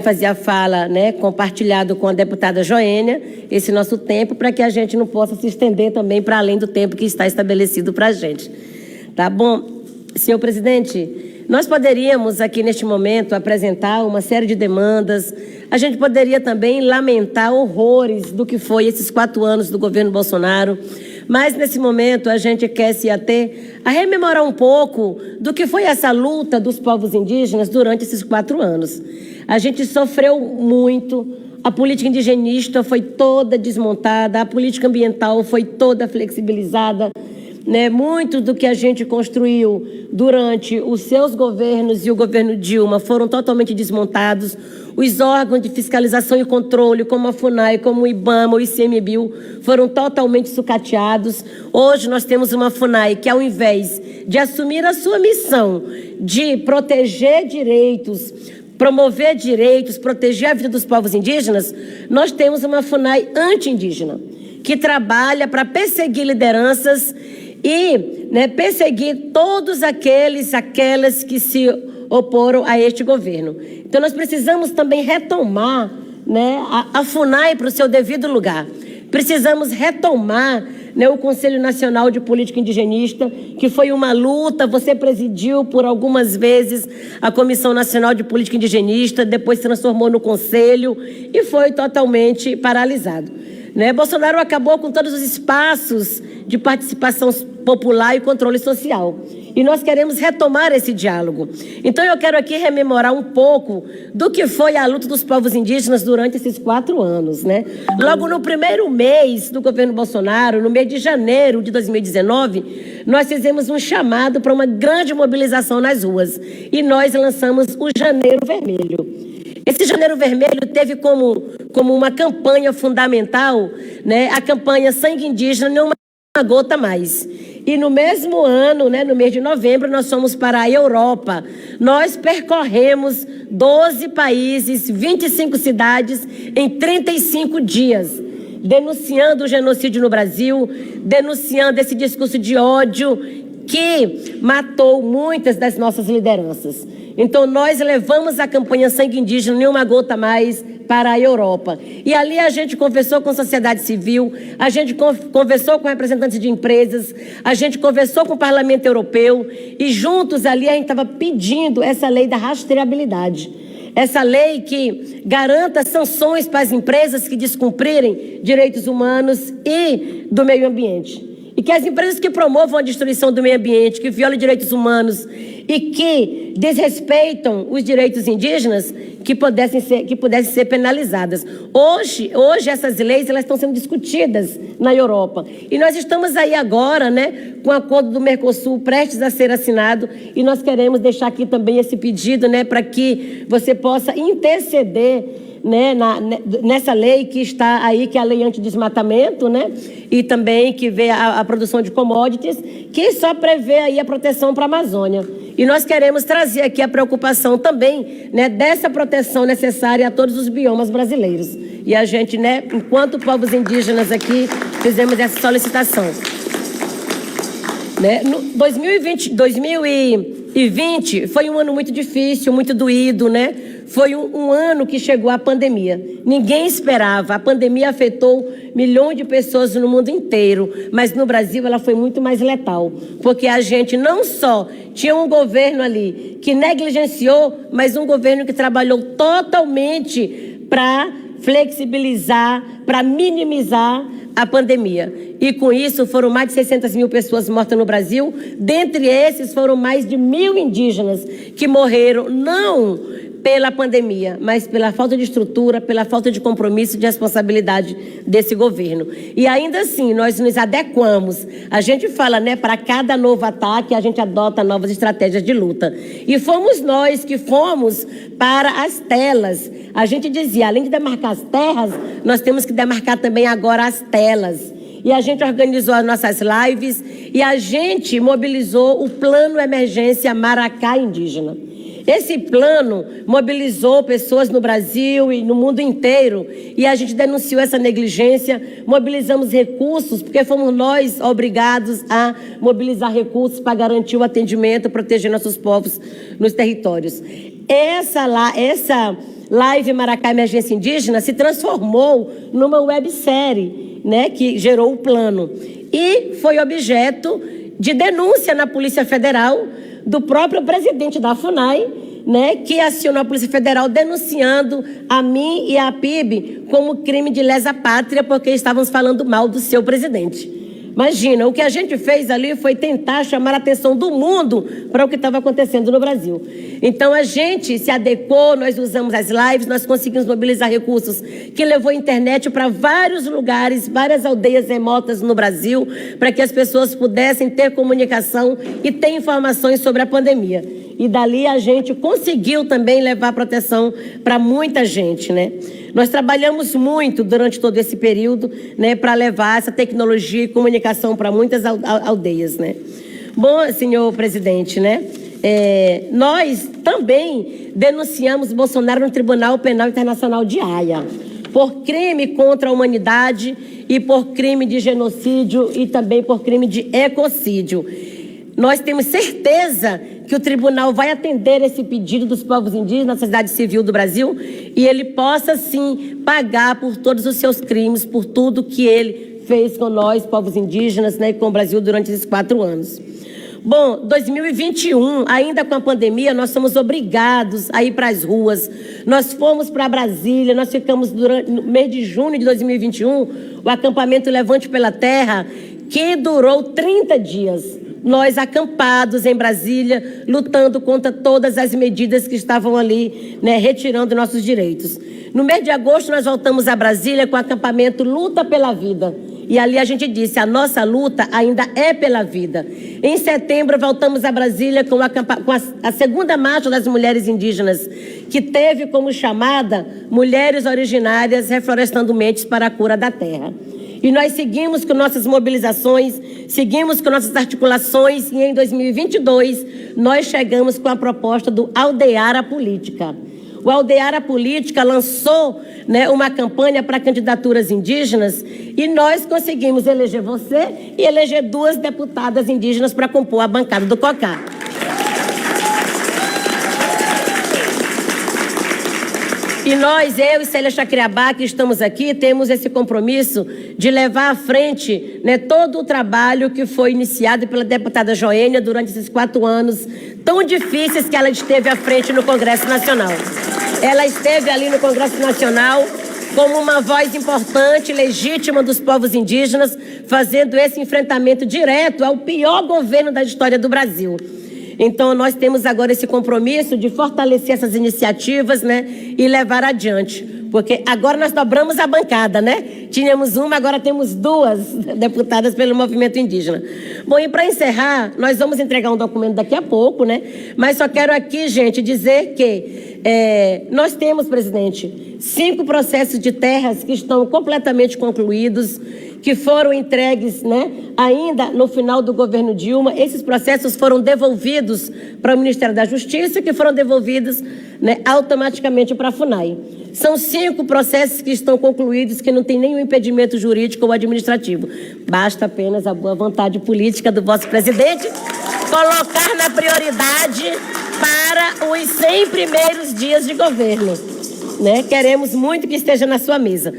fazer a fala, né, compartilhado com a deputada Joênia, esse nosso tempo, para que a gente não possa se estender também para além do tempo que está estabelecido para a gente. Tá bom? Senhor presidente, nós poderíamos aqui neste momento apresentar uma série de demandas, a gente poderia também lamentar horrores do que foi esses 4 anos do governo Bolsonaro, mas nesse momento a gente quer se ater a rememorar um pouco do que foi essa luta dos povos indígenas durante esses 4 anos. A gente sofreu muito, a política indigenista foi toda desmontada, a política ambiental foi toda flexibilizada, né? Muito do que a gente construiu durante os seus governos e o governo Dilma foram totalmente desmontados. Os órgãos de fiscalização e controle, como a FUNAI, como o IBAMA, o ICMBio, foram totalmente sucateados. Hoje nós temos uma FUNAI que, ao invés de assumir a sua missão de proteger direitos, promover direitos, proteger a vida dos povos indígenas, nós temos uma FUNAI anti-indígena, que trabalha para perseguir lideranças e, né, perseguir todos aquelas que se oporam a este governo. Então, nós precisamos também retomar, né, a FUNAI para o seu devido lugar. Precisamos retomar, né, o Conselho Nacional de Política Indigenista, que foi uma luta, você presidiu por algumas vezes a Comissão Nacional de Política Indigenista, depois se transformou no Conselho e foi totalmente paralisado. Né? Bolsonaro acabou com todos os espaços de participação popular e controle social. E nós queremos retomar esse diálogo. Então eu quero aqui rememorar um pouco do que foi a luta dos povos indígenas durante esses 4 anos. Né? Logo no primeiro mês do governo Bolsonaro, no mês de janeiro de 2019, nós fizemos um chamado para uma grande mobilização nas ruas. E nós lançamos o Janeiro Vermelho. Esse Janeiro Vermelho teve como uma campanha fundamental, né, a campanha Sangue Indígena, não uma gota mais. E no mesmo ano, né, no mês de novembro, nós fomos para a Europa. Nós percorremos 12 países, 25 cidades em 35 dias, denunciando o genocídio no Brasil, denunciando esse discurso de ódio que matou muitas das nossas lideranças. Então, nós levamos a campanha Sangue Indígena, nenhuma gota mais, para a Europa. E ali a gente conversou com a sociedade civil, a gente conversou com representantes de empresas, a gente conversou com o Parlamento Europeu e juntos ali a gente estava pedindo essa lei da rastreabilidade. Essa lei que garanta sanções para as empresas que descumprirem direitos humanos e do meio ambiente. E que as empresas que promovam a destruição do meio ambiente, que violam direitos humanos e que desrespeitam os direitos indígenas, que pudessem ser penalizadas. Hoje essas leis elas estão sendo discutidas na Europa. E nós estamos aí agora, né, com o acordo do Mercosul prestes a ser assinado, e nós queremos deixar aqui também esse pedido, né, para que você possa interceder, né, nessa lei que está aí, que é a lei antidesmatamento, né, e também que vê a produção de commodities, que só prevê aí a proteção para a Amazônia. E nós queremos trazer aqui a preocupação também, né, dessa proteção necessária a todos os biomas brasileiros. E a gente, né, enquanto povos indígenas aqui, fizemos essa solicitação. Né? 2020 foi um ano muito difícil, muito doído, né? Foi um ano que chegou a pandemia. Ninguém esperava. A pandemia afetou milhões de pessoas no mundo inteiro, mas no Brasil ela foi muito mais letal, porque a gente não só tinha um governo ali que negligenciou, mas um governo que trabalhou totalmente para flexibilizar, para minimizar a pandemia. E com isso foram mais de 600 mil pessoas mortas no Brasil. Dentre esses foram mais de 1.000 indígenas que morreram não pela pandemia, mas pela falta de estrutura, pela falta de compromisso e de responsabilidade desse governo. E ainda assim, nós nos adequamos. A gente fala, né, para cada novo ataque, a gente adota novas estratégias de luta. E fomos nós que fomos para as telas. A gente dizia, além de demarcar as terras, nós temos que demarcar também agora as telas. e a gente organizou as nossas lives e a gente mobilizou o Plano Emergência Maracá Indígena. Esse plano mobilizou pessoas no Brasil e no mundo inteiro e a gente denunciou essa negligência, mobilizamos recursos, porque fomos nós obrigados a mobilizar recursos para garantir o atendimento, proteger nossos povos nos territórios. Essa live Maracá Emergência Indígena se transformou numa websérie, né, que gerou o plano e foi objeto de denúncia na Polícia Federal do próprio presidente da FUNAI, né, que acionou a Polícia Federal denunciando a mim e a PIB como crime de lesa pátria porque estávamos falando mal do seu presidente. Imagina, o que a gente fez ali foi tentar chamar a atenção do mundo para o que estava acontecendo no Brasil. Então a gente se adequou, nós usamos as lives, nós conseguimos mobilizar recursos que levou a internet para vários lugares, várias aldeias remotas no Brasil, para que as pessoas pudessem ter comunicação e ter informações sobre a pandemia. E dali a gente conseguiu também levar proteção para muita gente, né? Nós trabalhamos muito durante todo esse período, né, para levar essa tecnologia e comunicação para muitas aldeias, né? Bom, senhor presidente, né? Nós também denunciamos Bolsonaro no Tribunal Penal Internacional de Haia por crime contra a humanidade e por crime de genocídio e também por crime de ecocídio. Nós temos certeza que o tribunal vai atender esse pedido dos povos indígenas na sociedade civil do Brasil e ele possa, sim, pagar por todos os seus crimes, por tudo que ele fez com nós, povos indígenas, né, e com o Brasil durante esses 4 anos. Bom, 2021, ainda com a pandemia, nós somos obrigados a ir para as ruas. Nós fomos para Brasília, nós ficamos no mês de junho de 2021, o acampamento Levante pela Terra, que durou 30 dias. Nós acampados em Brasília, lutando contra todas as medidas que estavam ali, né, retirando nossos direitos. No mês de agosto, nós voltamos a Brasília com o acampamento Luta pela Vida. E ali a gente disse, a nossa luta ainda é pela vida. Em setembro, voltamos a Brasília com a segunda marcha das mulheres indígenas, que teve como chamada Mulheres Originárias Reflorestando Mentes para a Cura da Terra. E nós seguimos com nossas mobilizações, seguimos com nossas articulações e em 2022 nós chegamos com a proposta do Aldear a Política. O Aldear a Política lançou, né, uma campanha para candidaturas indígenas e nós conseguimos eleger você e eleger 2 deputadas indígenas para compor a bancada do COCAR. E nós, eu e Célia Chacriabá, que estamos aqui, temos esse compromisso de levar à frente, né, todo o trabalho que foi iniciado pela deputada Joênia durante esses 4 anos tão difíceis que ela esteve à frente no Congresso Nacional. Ela esteve ali no Congresso Nacional como uma voz importante, legítima dos povos indígenas, fazendo esse enfrentamento direto ao pior governo da história do Brasil. Então, nós temos agora esse compromisso de fortalecer essas iniciativas, né, e levar adiante. Porque agora nós dobramos a bancada, né? Tínhamos uma, agora temos 2 deputadas pelo movimento indígena. Bom, e para encerrar, nós vamos entregar um documento daqui a pouco, né? Mas só quero aqui, gente, dizer que nós temos, presidente, 5 processos de terras que estão completamente concluídos, que foram entregues, né, ainda no final do governo Dilma. Esses processos foram devolvidos para o Ministério da Justiça, que foram devolvidos, né, automaticamente para a FUNAI. São 5 processos que estão concluídos, que não tem nenhum impedimento jurídico ou administrativo. Basta apenas a boa vontade política do vosso presidente colocar na prioridade para os 100 primeiros dias de governo, né? Queremos muito que esteja na sua mesa.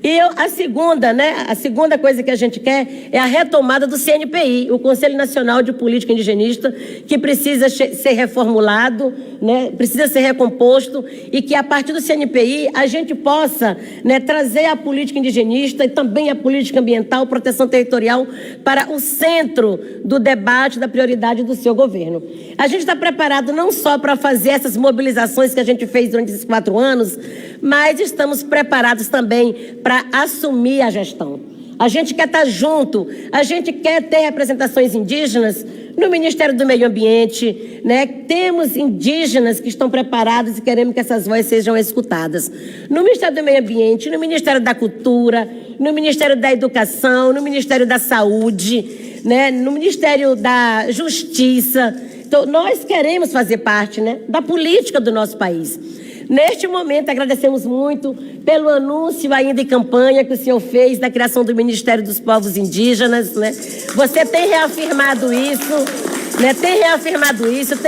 E a segunda coisa que a gente quer é a retomada do CNPI, o Conselho Nacional de Política Indigenista, que precisa ser reformulado, né, precisa ser recomposto e que a partir do CNPI a gente possa, né, trazer a política indigenista e também a política ambiental, proteção territorial para o centro do debate da prioridade do seu governo. A gente está preparado não só para fazer essas mobilizações que a gente fez durante esses 4 anos, mas estamos preparados também para assumir a gestão. A gente quer estar junto, a gente quer ter representações indígenas no Ministério do Meio Ambiente, né? Temos indígenas que estão preparados e queremos que essas vozes sejam escutadas. No Ministério do Meio Ambiente, no Ministério da Cultura, no Ministério da Educação, no Ministério da Saúde, né, no Ministério da Justiça. Então, nós queremos fazer parte, né, da política do nosso país. Neste momento, agradecemos muito pelo anúncio ainda em campanha que o senhor fez da criação do Ministério dos Povos Indígenas, né? Você tem reafirmado isso, né? Tem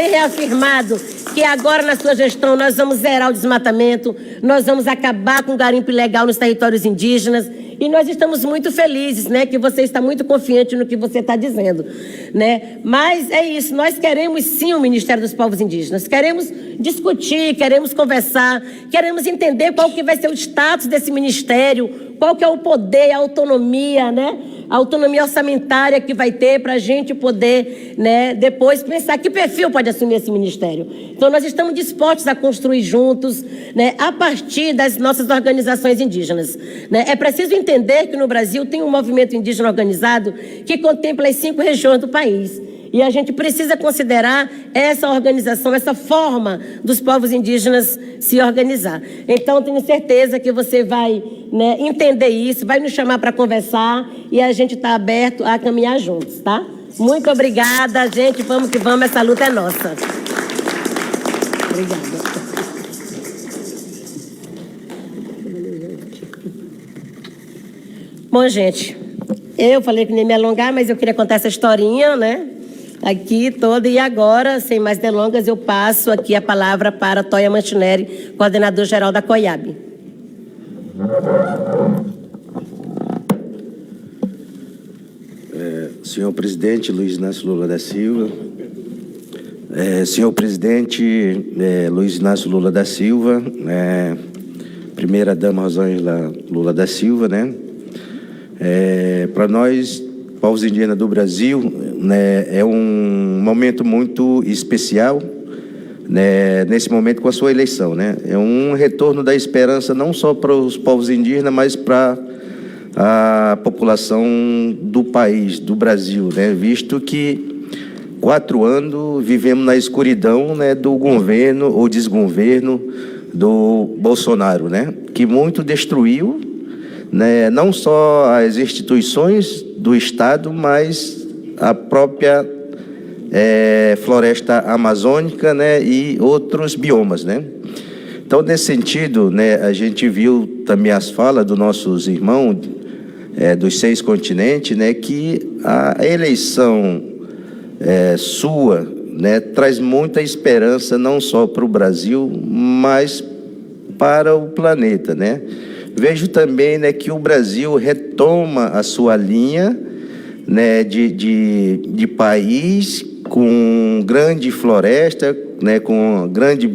reafirmado que agora na sua gestão nós vamos zerar o desmatamento, nós vamos acabar com o garimpo ilegal nos territórios indígenas. E nós estamos muito felizes, né, que você está muito confiante no que você está dizendo, né? Mas é isso, nós queremos sim o Ministério dos Povos Indígenas, queremos discutir, queremos conversar, queremos entender qual que vai ser o status desse ministério, qual que é o poder, a autonomia, né? A autonomia orçamentária que vai ter para a gente poder, né, depois pensar que perfil pode assumir esse ministério. Então, nós estamos dispostos a construir juntos, né, a partir das nossas organizações indígenas, né? É preciso entender que no Brasil tem um movimento indígena organizado que contempla as 5 regiões do país. E a gente precisa considerar essa organização, essa forma dos povos indígenas se organizar. Então, tenho certeza que você vai, né, entender isso, vai nos chamar para conversar e a gente está aberto a caminhar juntos, tá? Muito obrigada, gente. Vamos que vamos, essa luta é nossa. Obrigada. Bom, gente, eu falei que nem me alongar, mas eu queria contar essa historinha, né? Aqui toda, e agora, sem mais delongas, eu passo aqui a palavra para Toia Mantineri, coordenador-geral da COIAB. Senhor presidente Luiz Inácio Lula da Silva, senhor presidente Luiz Inácio Lula da Silva, primeira-dama Rosângela Lula da Silva, né? Para nós, povos indígenas do Brasil, né, é um momento muito especial, né, nesse momento com a sua eleição, né? É um retorno da esperança não só para os povos indígenas, mas para a população do país, do Brasil, né? Visto que 4 anos vivemos na escuridão, né, do governo ou desgoverno do Bolsonaro, né? Que muito destruiu, né, não só as instituições do Estado, mas a própria floresta amazônica, né, e outros biomas, né? Então, nesse sentido, né, a gente viu também as falas dos nossos irmãos dos 6 continentes, né, que a eleição sua, né, traz muita esperança não só para o Brasil, mas para o planeta, né? Vejo também, né, que o Brasil retoma a sua linha, né, de país com grande floresta, né, com grande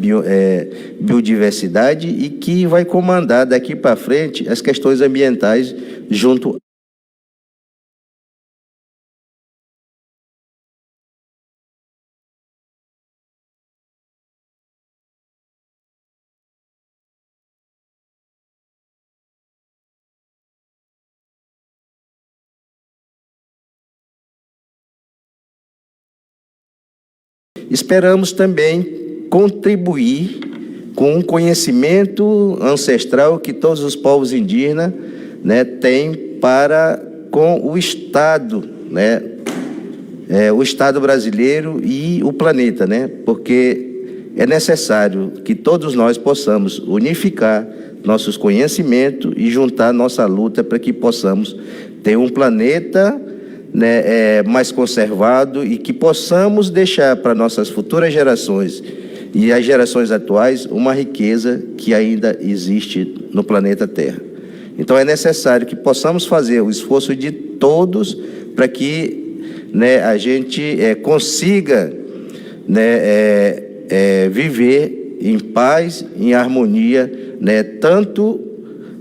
biodiversidade, e que vai comandar daqui para frente as questões ambientais junto. Esperamos também contribuir com o conhecimento ancestral que todos os povos indígenas, né, têm para com o Estado, né, o Estado brasileiro e o planeta, né? Porque é necessário que todos nós possamos unificar nossos conhecimentos e juntar nossa luta para que possamos ter um planeta, né, mais conservado, e que possamos deixar para nossas futuras gerações e as gerações atuais uma riqueza que ainda existe no planeta Terra. Então é necessário que possamos fazer o esforço de todos para que, né, a gente consiga, né, viver em paz, em harmonia, né, tanto,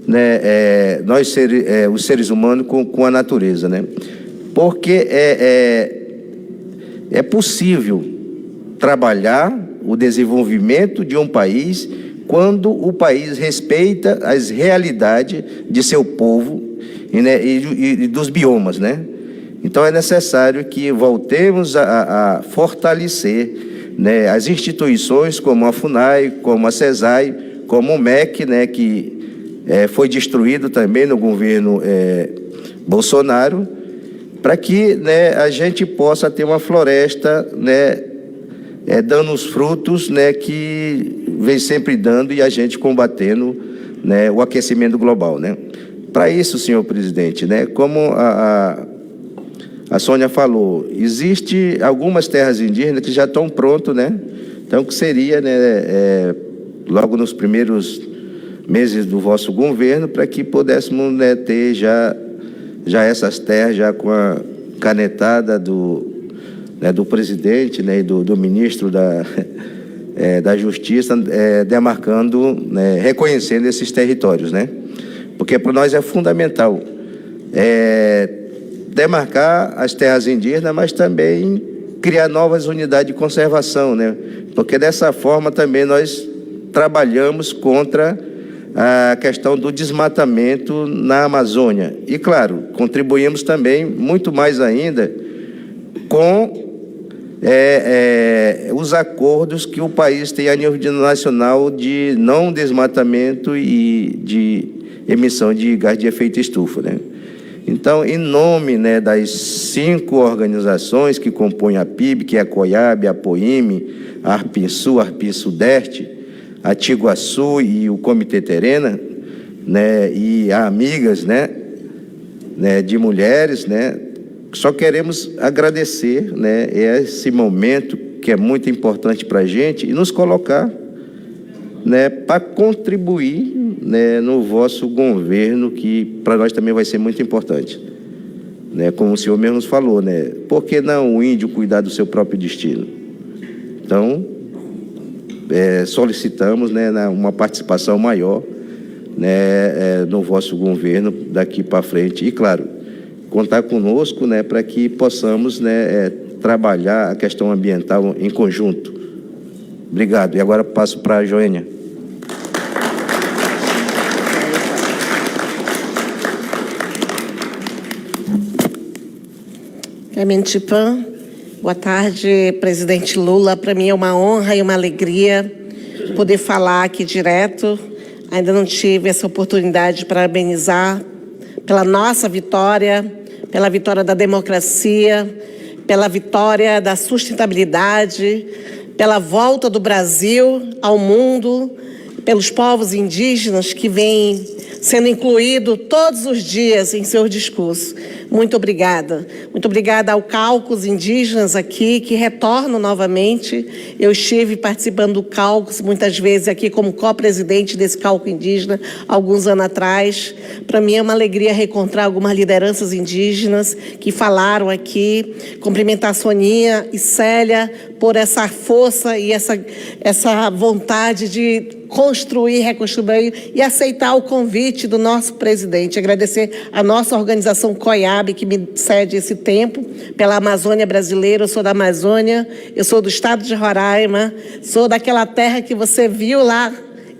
né, nós os seres humanos com a natureza, né? Porque é possível trabalhar o desenvolvimento de um país quando o país respeita as realidades de seu povo e dos biomas, né? Então é necessário que voltemos a fortalecer, né, as instituições como a FUNAI, como a CESAI, como o MEC, né, que foi destruído também no governo Bolsonaro, para que, né, a gente possa ter uma floresta, né, dando os frutos, né, que vem sempre dando, e a gente combatendo, né, o aquecimento global, né? Para isso, senhor presidente, né, como a Sônia falou, existe algumas terras indígenas que já estão prontas, né? Então, que seria, né, logo nos primeiros meses do vosso governo, para que pudéssemos, né, ter já essas terras, já com a canetada do presidente, né, e do ministro da Justiça, demarcando, né, reconhecendo esses territórios, né? Porque para nós é fundamental demarcar as terras indígenas, mas também criar novas unidades de conservação, né? Porque dessa forma também nós trabalhamos contra a questão do desmatamento na Amazônia. E, claro, contribuímos também, muito mais ainda, com os acordos que o país tem a nível nacional de não desmatamento e de emissão de gás de efeito estufa, né? Então, em nome, né, das 5 organizações que compõem a PIB, que é a COIAB, a APOIME, a Arpinsul, a Arpinsudeste, a Tiguaçu e o Comitê Terena, né, e a Amigas, né, de mulheres, né, só queremos agradecer, né, esse momento que é muito importante para a gente e nos colocar, né, para contribuir, né, no vosso governo, que para nós também vai ser muito importante, né, como o senhor mesmo falou, né, por que não o índio cuidar do seu próprio destino? Então, solicitamos, né, uma participação maior, né, no vosso governo daqui para frente, e claro, contar conosco, né, para que possamos, né, trabalhar a questão ambiental em conjunto. Obrigado. E agora passo para a Joênia. Clemente-Pan, boa tarde, presidente Lula. Para mim é uma honra e uma alegria poder falar aqui direto. Ainda não tive essa oportunidade de parabenizar pela nossa vitória, pela vitória da democracia, pela vitória da sustentabilidade, pela volta do Brasil ao mundo, pelos povos indígenas que vêm sendo incluído todos os dias em seu discurso. Muito obrigada. Muito obrigada ao Caucus indígenas aqui, que retornam novamente. Eu estive participando do Caucus, muitas vezes aqui como co-presidente desse Caucus indígena, alguns anos atrás. Para mim é uma alegria reencontrar algumas lideranças indígenas que falaram aqui. Cumprimentar a Soninha e Célia por essa força e essa vontade de construir, reconstruir e aceitar o convite do nosso presidente. Agradecer a nossa organização COIAB, que me cede esse tempo, pela Amazônia brasileira. Eu sou da Amazônia, eu sou do estado de Roraima, sou daquela terra que você viu lá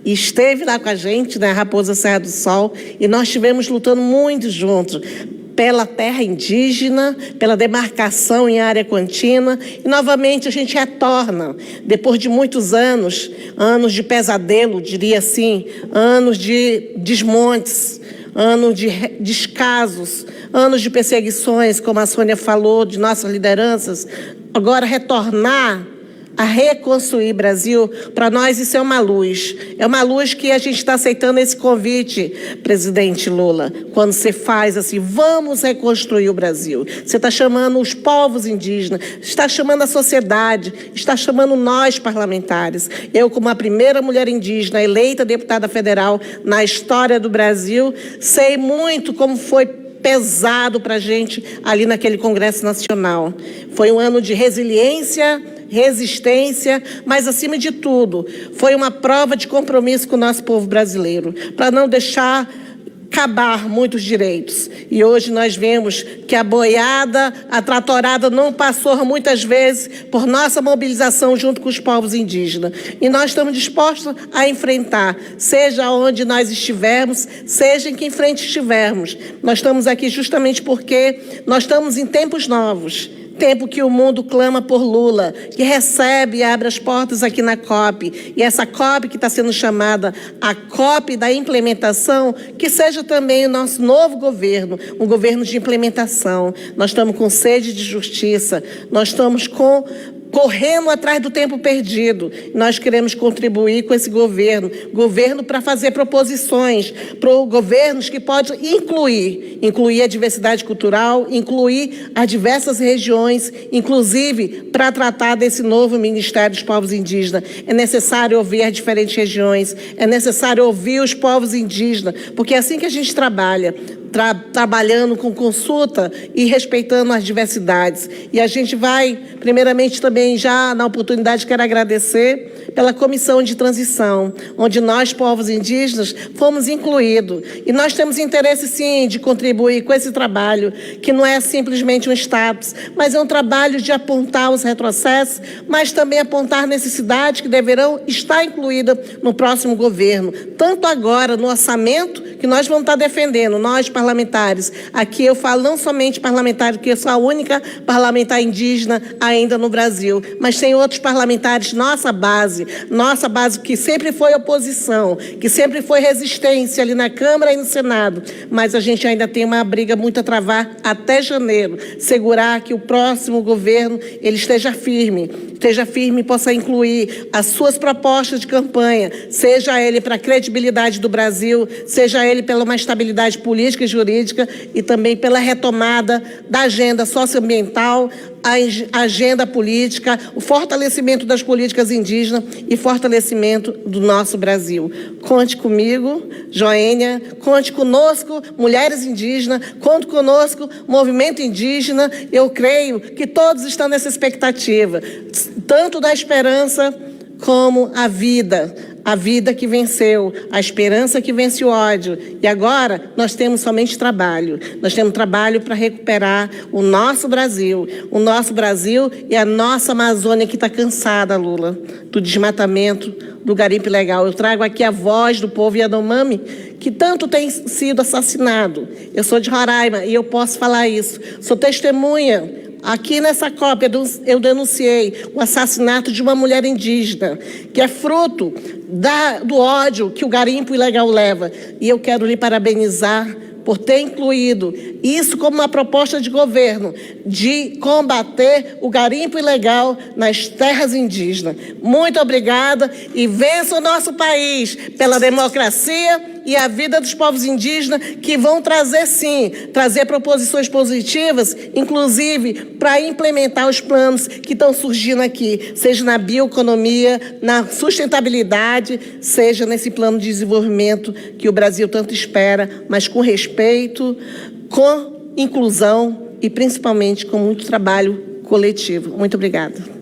e esteve lá com a gente, né, Raposa Serra do Sol, e nós estivemos lutando muito juntos pela terra indígena, pela demarcação em área contínua, e novamente a gente retorna, depois de muitos anos, anos de pesadelo, diria assim, anos de desmontes, anos de descasos, anos de perseguições, como a Sônia falou, de nossas lideranças. Agora retornar a reconstruir Brasil, para nós isso é uma luz que a gente está aceitando esse convite, presidente Lula, quando você faz assim, vamos reconstruir o Brasil. Você está chamando os povos indígenas, está chamando a sociedade, está chamando nós parlamentares. Eu, como a primeira mulher indígena eleita deputada federal na história do Brasil, sei muito como foi pesado para a gente ali naquele Congresso Nacional. Foi um ano de resiliência, resistência, mas, acima de tudo, foi uma prova de compromisso com o nosso povo brasileiro, para não deixar acabar muitos direitos. E hoje nós vemos que a boiada, a tratorada não passou muitas vezes por nossa mobilização junto com os povos indígenas. E nós estamos dispostos a enfrentar, seja onde nós estivermos, seja em que frente estivermos. Nós estamos aqui justamente porque nós estamos em tempos novos, tempo que o mundo clama por Lula, que recebe e abre as portas aqui na COP, e essa COP que está sendo chamada a COP da implementação, que seja também o nosso novo governo, um governo de implementação. Nós estamos com sede de justiça, nós estamos correndo atrás do tempo perdido. Nós queremos contribuir com esse governo para fazer proposições, para governos que podem incluir a diversidade cultural, incluir as diversas regiões, inclusive para tratar desse novo Ministério dos Povos Indígenas. É necessário ouvir as diferentes regiões, é necessário ouvir os povos indígenas, porque é assim que a gente trabalha. Trabalhando com consulta e respeitando as diversidades. E a gente vai, primeiramente, também já na oportunidade, quero agradecer pela comissão de transição, onde nós, povos indígenas, fomos incluídos. E nós temos interesse, sim, de contribuir com esse trabalho, que não é simplesmente um status, mas é um trabalho de apontar os retrocessos, mas também apontar necessidades que deverão estar incluídas no próximo governo, tanto agora no orçamento, que nós vamos estar defendendo, nós parlamentares. Aqui eu falo não somente parlamentares, porque eu sou a única parlamentar indígena ainda no Brasil, mas tem outros parlamentares, nossa base que sempre foi oposição, que sempre foi resistência ali na Câmara e no Senado, mas a gente ainda tem uma briga muito a travar até janeiro, segurar que o próximo governo ele esteja firme e possa incluir as suas propostas de campanha, seja ele para a credibilidade do Brasil, seja ele pela uma estabilidade política e jurídica e também pela retomada da agenda socioambiental, a agenda política, o fortalecimento das políticas indígenas e fortalecimento do nosso Brasil. Conte comigo, Joênia, conte conosco, mulheres indígenas, conte conosco, movimento indígena. Eu creio que todos estão nessa expectativa, tanto da esperança como a vida que venceu, a esperança que vence o ódio. E agora nós temos somente trabalho. Nós temos trabalho para recuperar o nosso Brasil e a nossa Amazônia que está cansada, Lula, do desmatamento, do garimpo ilegal. Eu trago aqui a voz do povo Yanomami, que tanto tem sido assassinado. Eu sou de Roraima e eu posso falar isso. Sou testemunha. Aqui nessa COP eu denunciei o assassinato de uma mulher indígena, que é fruto do ódio que o garimpo ilegal leva. E eu quero lhe parabenizar por ter incluído isso como uma proposta de governo, de combater o garimpo ilegal nas terras indígenas. Muito obrigada e vença o nosso país pela democracia e a vida dos povos indígenas, que vão trazer, sim, proposições positivas, inclusive para implementar os planos que estão surgindo aqui, seja na bioeconomia, na sustentabilidade, seja nesse plano de desenvolvimento que o Brasil tanto espera, mas com respeito, com inclusão e principalmente com muito trabalho coletivo. Muito obrigada.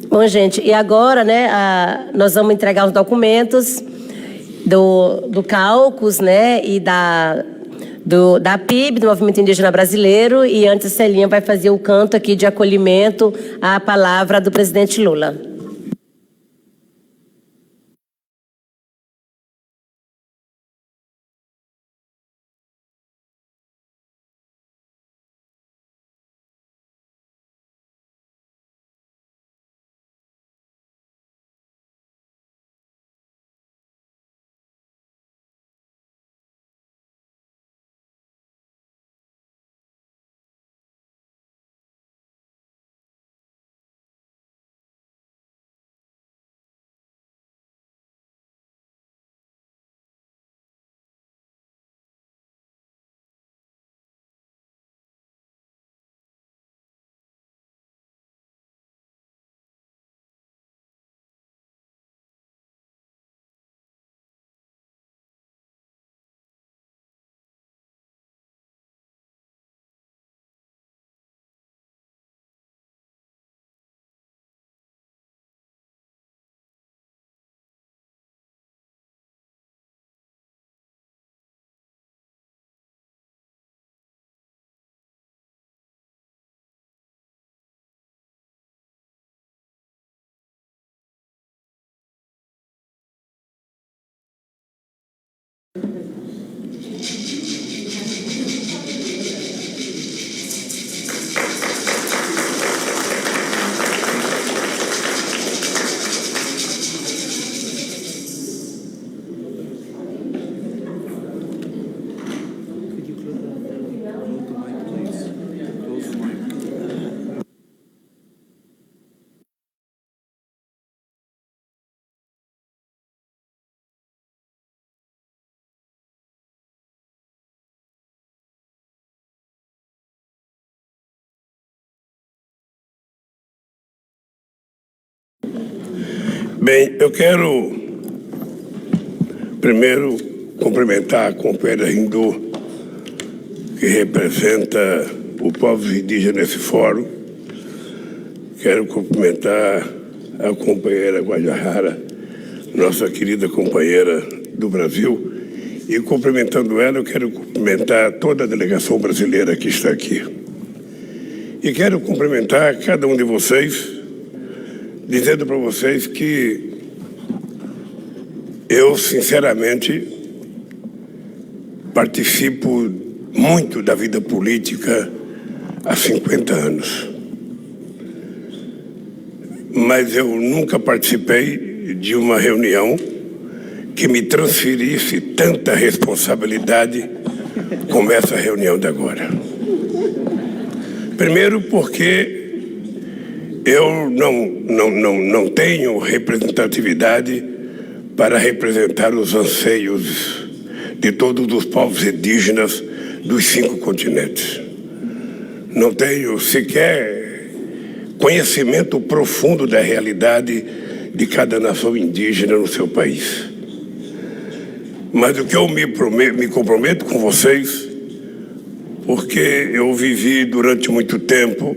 Bom, gente, e agora, né, nós vamos entregar os documentos do Caucus, né, e da PIB, do Movimento Indígena Brasileiro, e antes a Celinha vai fazer o canto aqui de acolhimento à palavra do presidente Lula. Bem, eu quero primeiro cumprimentar a companheira Hindu, que representa o povo indígena nesse fórum. Quero cumprimentar a companheira Guajajara, nossa querida companheira do Brasil. E cumprimentando ela, eu quero cumprimentar toda a delegação brasileira que está aqui. E quero cumprimentar cada um de vocês, dizendo para vocês que eu, sinceramente, participo muito da vida política há 50 anos. Mas eu nunca participei de uma reunião que me transferisse tanta responsabilidade como essa reunião de agora. Primeiro porque eu não tenho representatividade para representar os anseios de todos os povos indígenas dos 5 continentes. Não tenho sequer conhecimento profundo da realidade de cada nação indígena no seu país. Mas o que eu me comprometo com vocês, porque eu vivi durante muito tempo.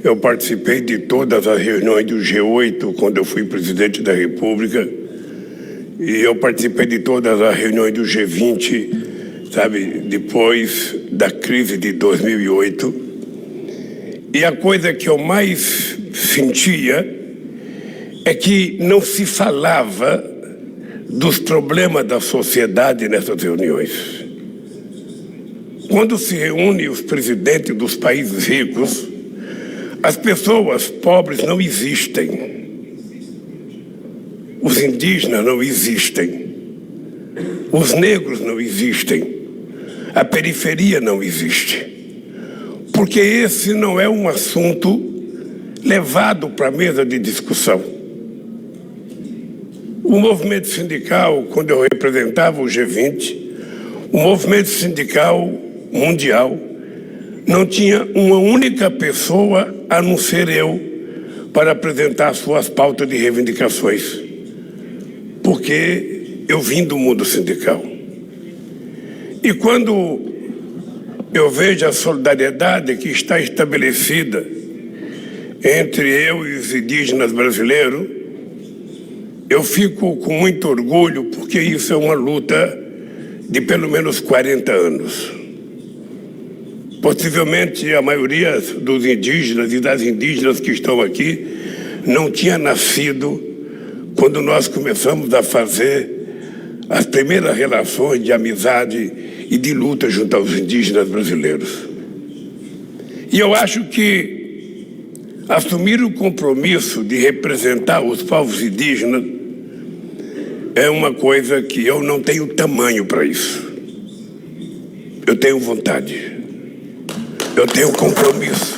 Eu participei de todas as reuniões do G8 quando eu fui presidente da República, e eu participei de todas as reuniões do G20, sabe, depois da crise de 2008. E a coisa que eu mais sentia é que não se falava dos problemas da sociedade nessas reuniões. Quando se reúne os presidentes dos países ricos, as pessoas pobres não existem. Os indígenas não existem. Os negros não existem. A periferia não existe. Porque esse não é um assunto levado para a mesa de discussão. O movimento sindical, quando eu representava o G20, o movimento sindical mundial não tinha uma única pessoa a não ser eu para apresentar suas pautas de reivindicações, porque eu vim do mundo sindical. E quando eu vejo a solidariedade que está estabelecida entre eu e os indígenas brasileiros, eu fico com muito orgulho, porque isso é uma luta de pelo menos 40 anos. Possivelmente a maioria dos indígenas e das indígenas que estão aqui não tinha nascido quando nós começamos a fazer as primeiras relações de amizade e de luta junto aos indígenas brasileiros. E eu acho que assumir o compromisso de representar os povos indígenas é uma coisa que eu não tenho tamanho para isso. Eu tenho vontade. Eu tenho compromisso.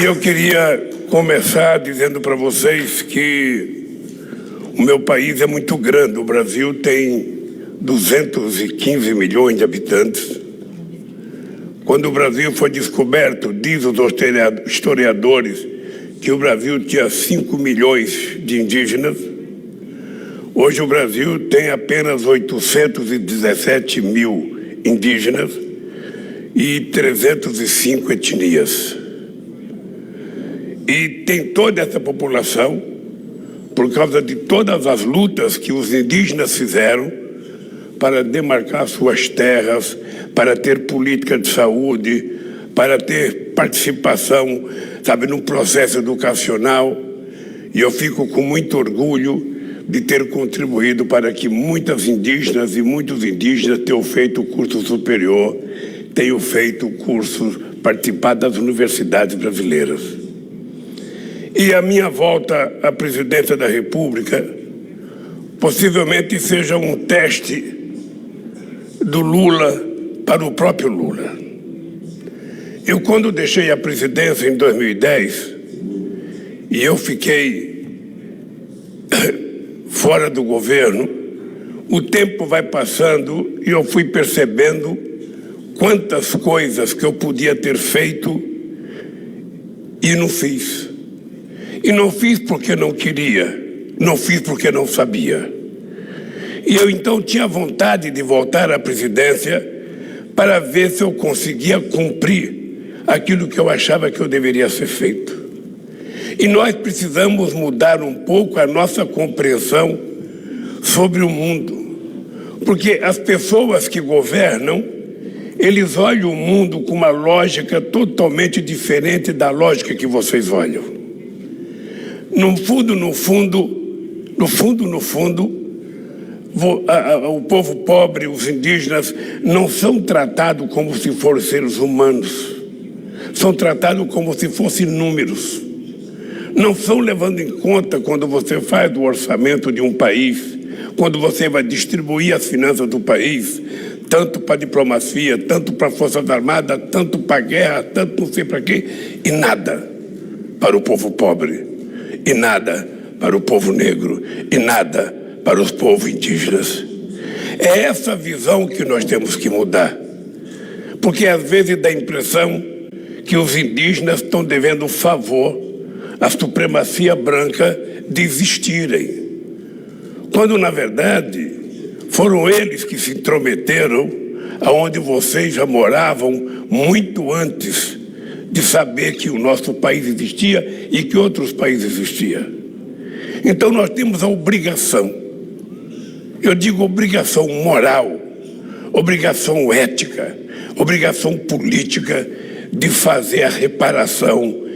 E eu queria começar dizendo para vocês que o meu país é muito grande. O Brasil tem 215 milhões de habitantes. Quando o Brasil foi descoberto, diz os historiadores, que o Brasil tinha 5 milhões de indígenas. Hoje o Brasil tem apenas 817 mil indígenas e 305 etnias. E tem toda essa população por causa de todas as lutas que os indígenas fizeram para demarcar suas terras, para ter política de saúde, para ter participação, sabe, no processo educacional. E eu fico com muito orgulho, de ter contribuído para que muitas indígenas e muitos indígenas tenham feito curso superior, tenham feito cursos, participado das universidades brasileiras. E a minha volta à presidência da República possivelmente seja um teste do Lula para o próprio Lula. Eu, quando deixei a presidência em 2010, e eu fiquei fora do governo, o tempo vai passando e eu fui percebendo quantas coisas que eu podia ter feito e não fiz. E não fiz porque não queria, não fiz porque não sabia. E eu então tinha vontade de voltar à presidência para ver se eu conseguia cumprir aquilo que eu achava que eu deveria ser feito. E nós precisamos mudar um pouco a nossa compreensão sobre o mundo. Porque as pessoas que governam, eles olham o mundo com uma lógica totalmente diferente da lógica que vocês olham. No fundo, o povo pobre, os indígenas, não são tratados como se fossem seres humanos. São tratados como se fossem números. Não são levando em conta quando você faz o orçamento de um país, quando você vai distribuir as finanças do país, tanto para a diplomacia, tanto para as Forças Armadas, tanto para a guerra, tanto não sei para quê, e nada para o povo pobre, e nada para o povo negro, e nada para os povos indígenas. É essa visão que nós temos que mudar, porque às vezes dá a impressão que os indígenas estão devendo um favor à supremacia branca de existirem, quando na verdade foram eles que se intrometeram aonde vocês já moravam muito antes de saber que o nosso país existia e que outros países existiam. Então nós temos a obrigação, eu digo obrigação moral, obrigação ética, obrigação política de fazer a reparação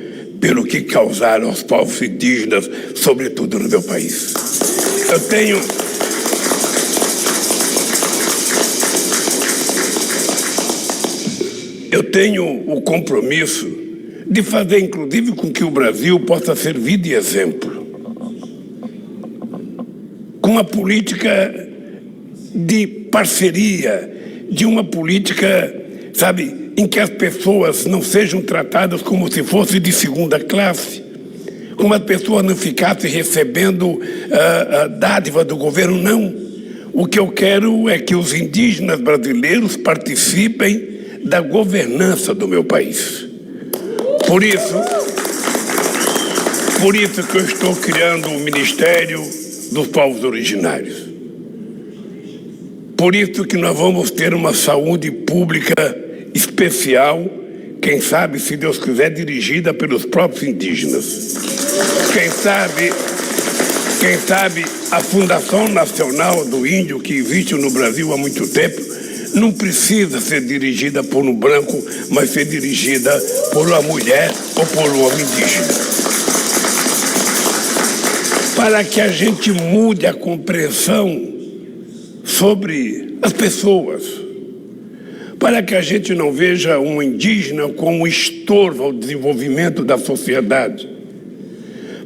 pelo que causaram aos povos indígenas, sobretudo no meu país. Eu tenho o compromisso de fazer, inclusive, com que o Brasil possa servir de exemplo, com uma política de parceria, de uma política, sabe, em que as pessoas não sejam tratadas como se fossem de segunda classe, como as pessoas não ficassem recebendo a dádiva do governo, não. O que eu quero é que os indígenas brasileiros participem da governança do meu país. Por isso que eu estou criando o Ministério dos Povos Originários. Por isso que nós vamos ter uma saúde pública especial, quem sabe, se Deus quiser, dirigida pelos próprios indígenas. Quem sabe a Fundação Nacional do Índio, que existe no Brasil há muito tempo, não precisa ser dirigida por um branco, mas ser dirigida por uma mulher ou por um homem indígena. Para que a gente mude a compreensão sobre as pessoas, para que a gente não veja um indígena como um estorvo ao desenvolvimento da sociedade,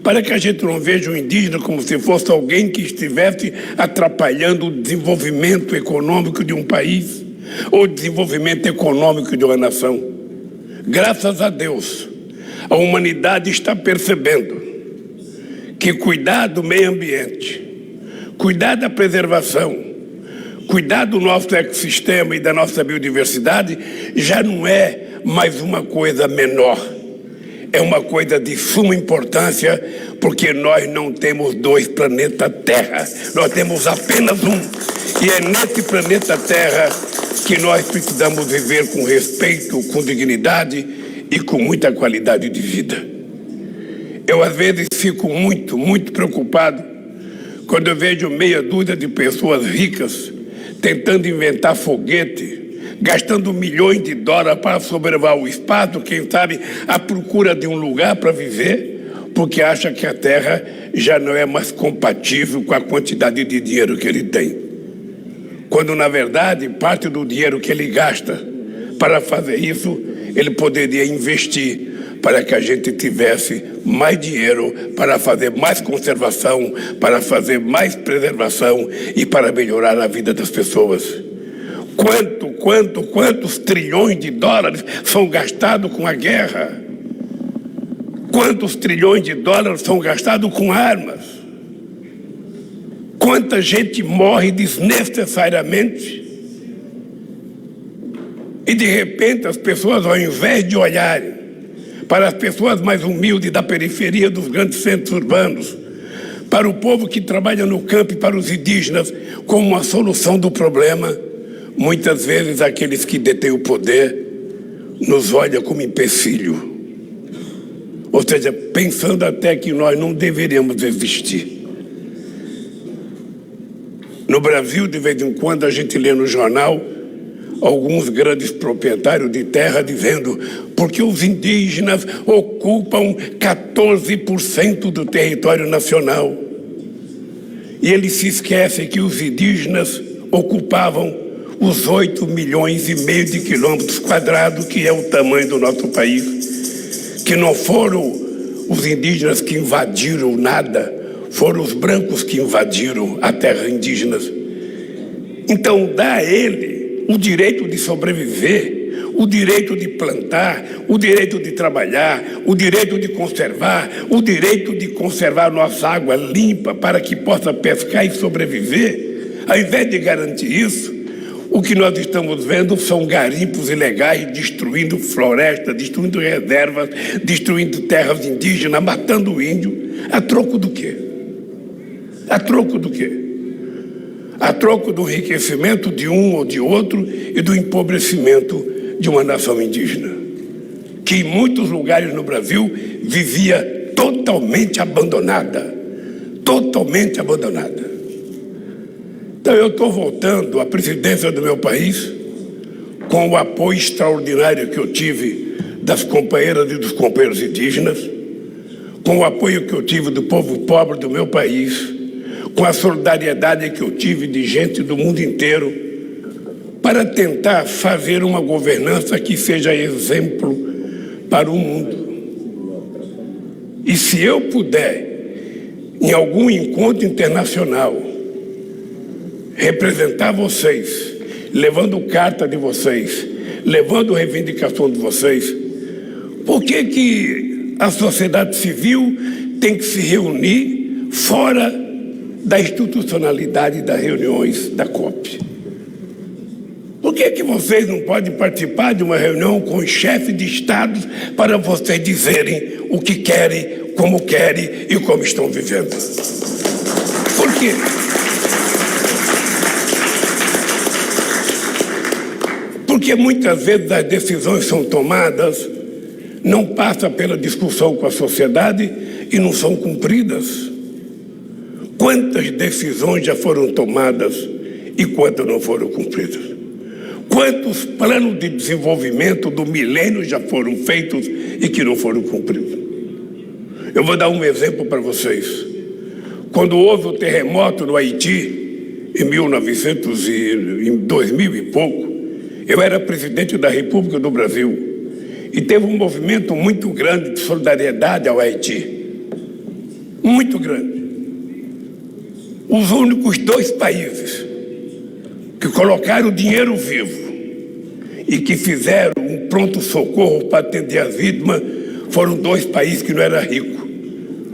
para que a gente não veja um indígena como se fosse alguém que estivesse atrapalhando o desenvolvimento econômico de um país ou o desenvolvimento econômico de uma nação. Graças a Deus, a humanidade está percebendo que cuidar do meio ambiente, cuidar da preservação, cuidar do nosso ecossistema e da nossa biodiversidade já não é mais uma coisa menor. É uma coisa de suma importância, porque nós não temos dois planetas Terra. Nós temos apenas um. E é nesse planeta Terra que nós precisamos viver com respeito, com dignidade e com muita qualidade de vida. Eu, às vezes, fico muito, muito preocupado quando eu vejo meia dúzia de pessoas ricas tentando inventar foguete, gastando milhões de dólares para sobrevoar o espaço, quem sabe à procura de um lugar para viver, porque acha que a terra já não é mais compatível com a quantidade de dinheiro que ele tem. Quando, na verdade, parte do dinheiro que ele gasta para fazer isso, ele poderia investir para que a gente tivesse mais dinheiro para fazer mais conservação, para fazer mais preservação e para melhorar a vida das pessoas. Quantos trilhões de dólares são gastados com a guerra? Quantos trilhões de dólares são gastados com armas? Quanta gente morre desnecessariamente? E de repente as pessoas, ao invés de olharem para as pessoas mais humildes da periferia dos grandes centros urbanos, para o povo que trabalha no campo e para os indígenas como uma solução do problema, muitas vezes aqueles que detêm o poder nos olham como empecilho. Ou seja, pensando até que nós não deveríamos existir. No Brasil, de vez em quando, a gente lê no jornal alguns grandes proprietários de terra dizendo porque os indígenas ocupam 14% do território nacional. E eles se esquecem que os indígenas ocupavam os 8,5 milhões de quilômetros quadrados, que é o tamanho do nosso país. Que não foram os indígenas que invadiram nada, foram os brancos que invadiram a terra indígena. Então, dá a ele o direito de sobreviver, o direito de plantar, o direito de trabalhar, o direito de conservar nossa água limpa para que possa pescar e sobreviver. Ao invés de garantir isso, o que nós estamos vendo são garimpos ilegais destruindo florestas, destruindo reservas, destruindo terras indígenas, matando o índio. A troco do quê? A troco do quê? A troco do enriquecimento de um ou de outro e do empobrecimento de uma nação indígena, que em muitos lugares no Brasil vivia totalmente abandonada. Totalmente abandonada. Então eu estou voltando à presidência do meu país com o apoio extraordinário que eu tive das companheiras e dos companheiros indígenas, com o apoio que eu tive do povo pobre do meu país, com a solidariedade que eu tive de gente do mundo inteiro, para tentar fazer uma governança que seja exemplo para o mundo. E se eu puder, em algum encontro internacional, representar vocês, levando carta de vocês, levando reivindicação de vocês, por que a sociedade civil tem que se reunir fora da institucionalidade das reuniões da COP? Por que vocês não podem participar de uma reunião com os chefes de estados para vocês dizerem o que querem, como querem e como estão vivendo? Por quê? Porque muitas vezes as decisões são tomadas, não passam pela discussão com a sociedade e não são cumpridas. Quantas decisões já foram tomadas e quantas não foram cumpridas? Quantos planos de desenvolvimento do milênio já foram feitos e que não foram cumpridos? Eu vou dar um exemplo para vocês. Quando houve o terremoto no Haiti, em 2000 e pouco, eu era presidente da República do Brasil e teve um movimento muito grande de solidariedade ao Haiti. Muito grande. Os únicos 2 países que colocaram dinheiro vivo e que fizeram um pronto-socorro para atender as vítimas foram 2 países que não eram ricos,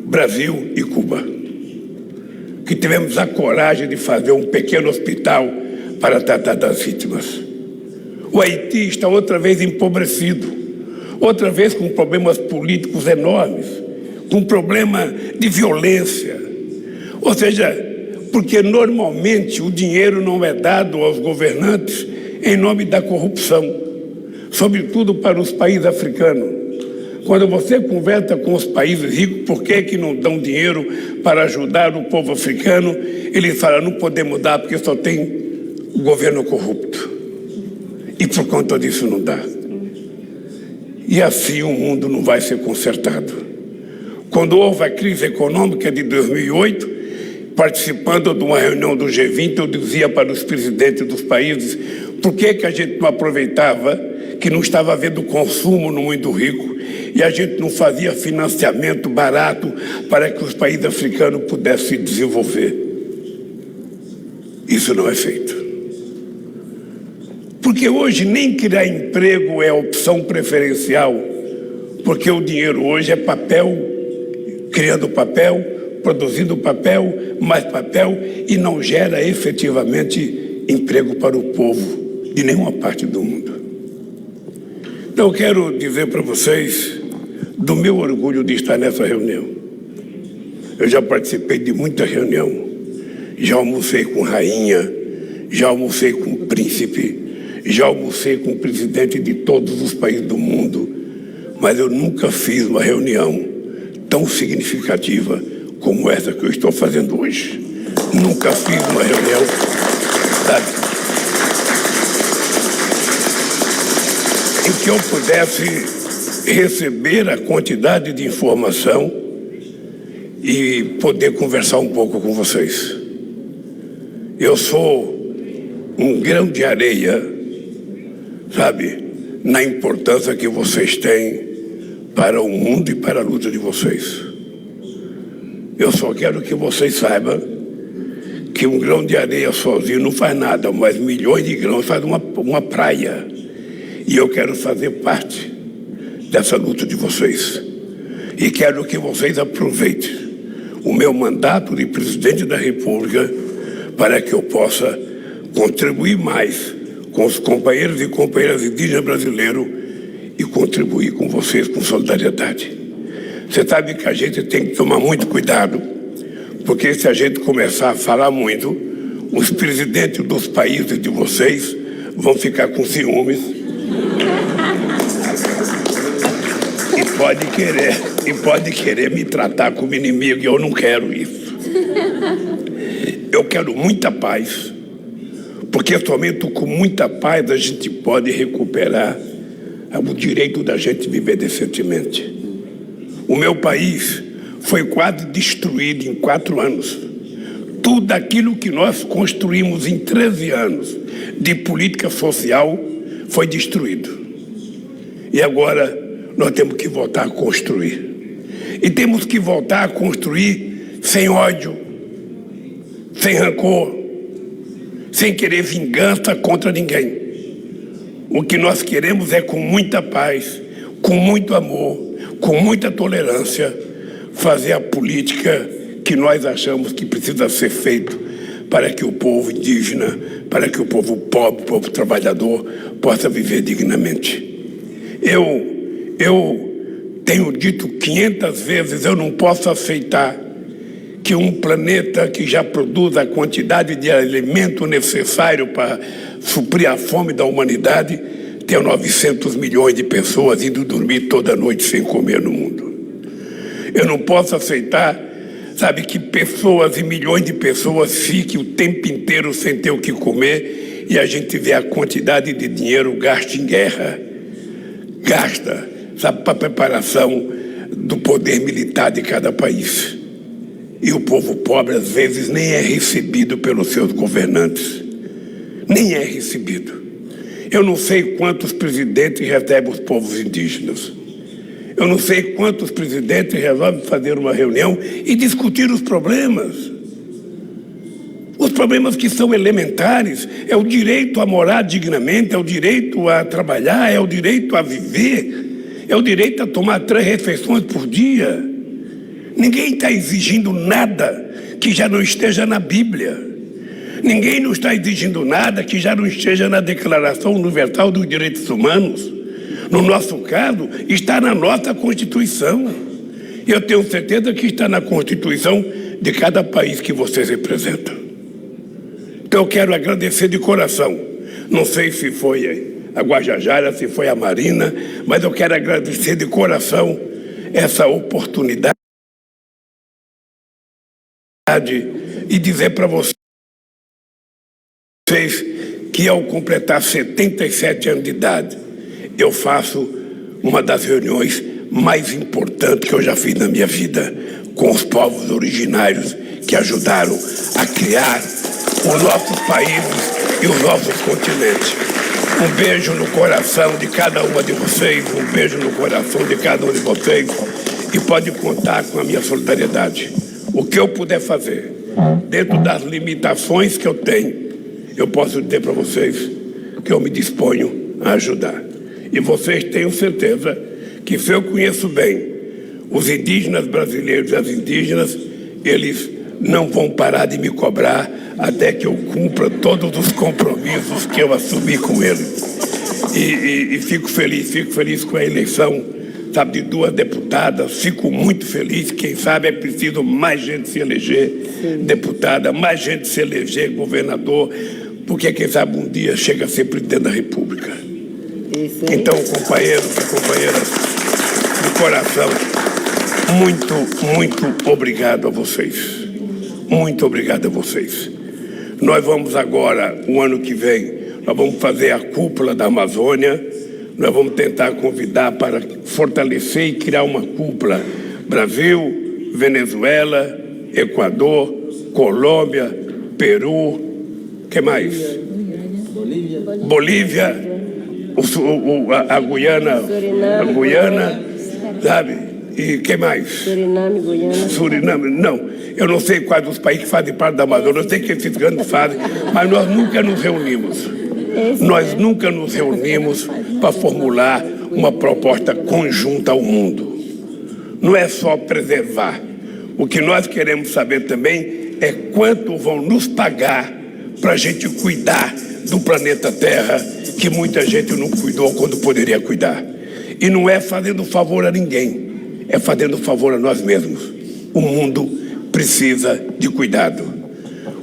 Brasil e Cuba, que tivemos a coragem de fazer um pequeno hospital para tratar das vítimas. O Haiti está outra vez empobrecido, outra vez com problemas políticos enormes, com problema de violência. Ou seja, porque normalmente o dinheiro não é dado aos governantes em nome da corrupção, sobretudo para os países africanos. Quando você conversa com os países ricos, por que não dão dinheiro para ajudar o povo africano? Eles falam, não podemos dar porque só tem o governo corrupto. E por conta disso não dá. E assim o mundo não vai ser consertado. Quando houve a crise econômica de 2008, participando de uma reunião do G20, eu dizia para os presidentes dos países por que a gente não aproveitava que não estava havendo consumo no mundo rico e a gente não fazia financiamento barato para que os países africanos pudessem se desenvolver. Isso não é feito. Porque hoje nem criar emprego é opção preferencial, porque o dinheiro hoje é papel, criando papel, produzindo papel, mais papel, e não gera efetivamente emprego para o povo de nenhuma parte do mundo. Então eu quero dizer para vocês do meu orgulho de estar nessa reunião. Eu já participei de muita reunião, já almocei com rainha, já almocei com príncipe, já almocei com o presidente de todos os países do mundo, mas eu nunca fiz uma reunião tão significativa como essa que eu estou fazendo hoje. Nunca fiz uma reunião, sabe, em que eu pudesse receber a quantidade de informação e poder conversar um pouco com vocês. Eu sou um grão de areia, sabe, na importância que vocês têm para o mundo e para a luta de vocês. Eu só quero que vocês saibam que um grão de areia sozinho não faz nada, mas milhões de grãos fazem uma praia. E eu quero fazer parte dessa luta de vocês. E quero que vocês aproveitem o meu mandato de presidente da República para que eu possa contribuir mais com os companheiros e companheiras indígenas brasileiros e contribuir com vocês com solidariedade. Você sabe que a gente tem que tomar muito cuidado, porque se a gente começar a falar muito, os presidentes dos países de vocês vão ficar com ciúmes e pode querer me tratar como inimigo, e eu não quero isso. Eu quero muita paz, porque somente com muita paz a gente pode recuperar o direito da gente viver decentemente. O meu país foi quase destruído em 4 anos. Tudo aquilo que nós construímos em 13 anos de política social foi destruído. E agora nós temos que voltar a construir. E temos que voltar a construir sem ódio, sem rancor, sem querer vingança contra ninguém. O que nós queremos é, com muita paz, com muito amor, com muita tolerância, fazer a política que nós achamos que precisa ser feito para que o povo indígena, para que o povo pobre, o povo trabalhador possa viver dignamente. Eu tenho dito 500 vezes, eu não posso aceitar que um planeta que já produz a quantidade de alimento necessário para suprir a fome da humanidade tenha 900 milhões de pessoas indo dormir toda noite sem comer no mundo. Eu não posso aceitar, sabe, que pessoas e milhões de pessoas fiquem o tempo inteiro sem ter o que comer e a gente vê a quantidade de dinheiro gasto em guerra, gasta, sabe, para a preparação do poder militar de cada país. E o povo pobre, às vezes, nem é recebido pelos seus governantes. Nem é recebido. Eu não sei quantos presidentes recebem os povos indígenas. Eu não sei quantos presidentes resolvem fazer uma reunião e discutir os problemas. Os problemas que são elementares. É o direito a morar dignamente, é o direito a trabalhar, é o direito a viver, é o direito a tomar 3 refeições por dia. Ninguém está exigindo nada que já não esteja na Bíblia. Ninguém não está exigindo nada que já não esteja na Declaração Universal dos Direitos Humanos. No nosso caso, está na nossa Constituição. E eu tenho certeza que está na Constituição de cada país que vocês representam. Então eu quero agradecer de coração. Não sei se foi a Guajajara, se foi a Marina, mas eu quero agradecer de coração essa oportunidade e dizer para vocês que, ao completar 77 anos de idade, eu faço uma das reuniões mais importante que eu já fiz na minha vida, com os povos originários que ajudaram a criar os nossos países e os nossos continentes. Um beijo no coração de cada uma de vocês, um beijo no coração de cada um de vocês, e pode contar com a minha solidariedade. O que eu puder fazer, dentro das limitações que eu tenho, eu posso dizer para vocês que eu me disponho a ajudar. E vocês tenham certeza que, se eu conheço bem os indígenas brasileiros e as indígenas, eles não vão parar de me cobrar até que eu cumpra todos os compromissos que eu assumi com eles. E fico feliz com a eleição, sabe, de 2 deputadas. Fico muito feliz. Quem sabe é preciso mais gente se eleger deputada, mais gente se eleger governador, porque quem sabe um dia chega a ser presidente da República. Então, companheiros e companheiras, de coração, muito obrigado a vocês. Muito obrigado a vocês. Nós vamos agora, o ano que vem, nós vamos fazer a cúpula da Amazônia. Nós vamos tentar convidar para fortalecer e criar uma cúpula Brasil, Venezuela, Equador, Colômbia, Peru, que mais? Bolívia, a Guiana, sabe? E que mais? Suriname, não. Eu não sei quais os países que fazem parte da Amazônia, eu sei que esses grandes fazem, mas nós nunca nos reunimos. Nós nunca nos reunimos para formular uma proposta conjunta ao mundo. Não é só preservar. O que nós queremos saber também é quanto vão nos pagar para a gente cuidar do planeta Terra, que muita gente não cuidou quando poderia cuidar. E não é fazendo favor a ninguém, é fazendo favor a nós mesmos. O mundo precisa de cuidado.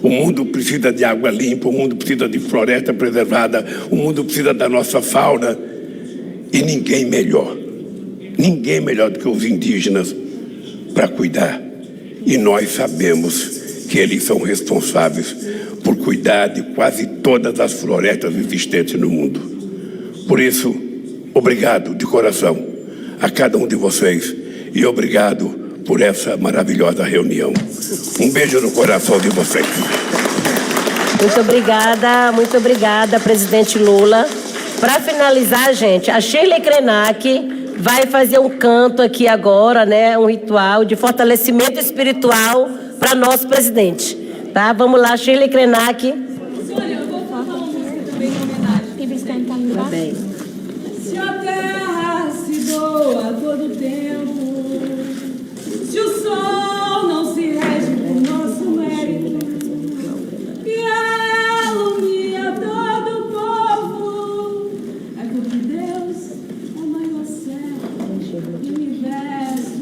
O mundo precisa de água limpa, o mundo precisa de floresta preservada, o mundo precisa da nossa fauna. E ninguém melhor do que os indígenas para cuidar. E nós sabemos que eles são responsáveis por cuidar de quase todas as florestas existentes no mundo. Por isso, obrigado de coração a cada um de vocês e obrigado por essa maravilhosa reunião. Um beijo no coração de vocês. Muito obrigada, presidente Lula. Para finalizar, gente, a Shirley Krenak vai fazer um canto aqui agora, né? Um ritual de fortalecimento espiritual para nosso presidente. Tá? Vamos lá, Shirley Krenak. Sônia, eu vou falar uma música também em homenagem. Tá bem. Se a terra se doa a todo tempo, se o sol não se rege por nosso mérito, e alumia todo o povo, é porque Deus é o maior servo do universo.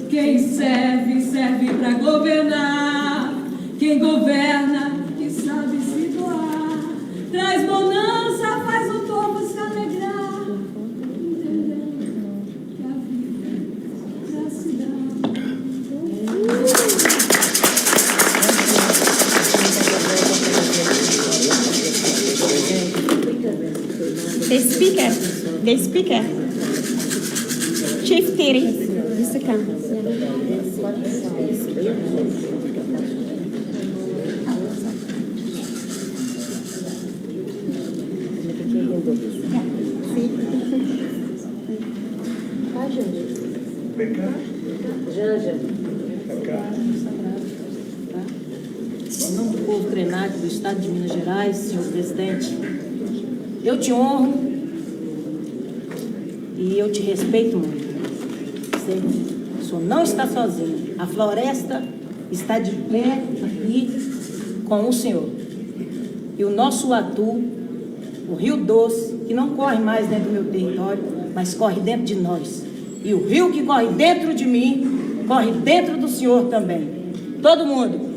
Quem serve, serve para governar. Quem governa, que sabe se doar, traz bonança, faz o povo se alegrar, entendendo que a vida já se dá. The speaker, Chief Tiri, Mr. Khan. Janja. Em nome do povo Krenak do Estado de Minas Gerais, senhor presidente, eu te honro e eu te respeito muito. O senhor não está sozinho. A floresta está de pé aqui com o senhor. E o nosso Atu, o Rio Doce, que não corre mais dentro do meu território, mas corre dentro de nós. E o rio que corre dentro de mim, corre dentro do senhor também. Todo mundo.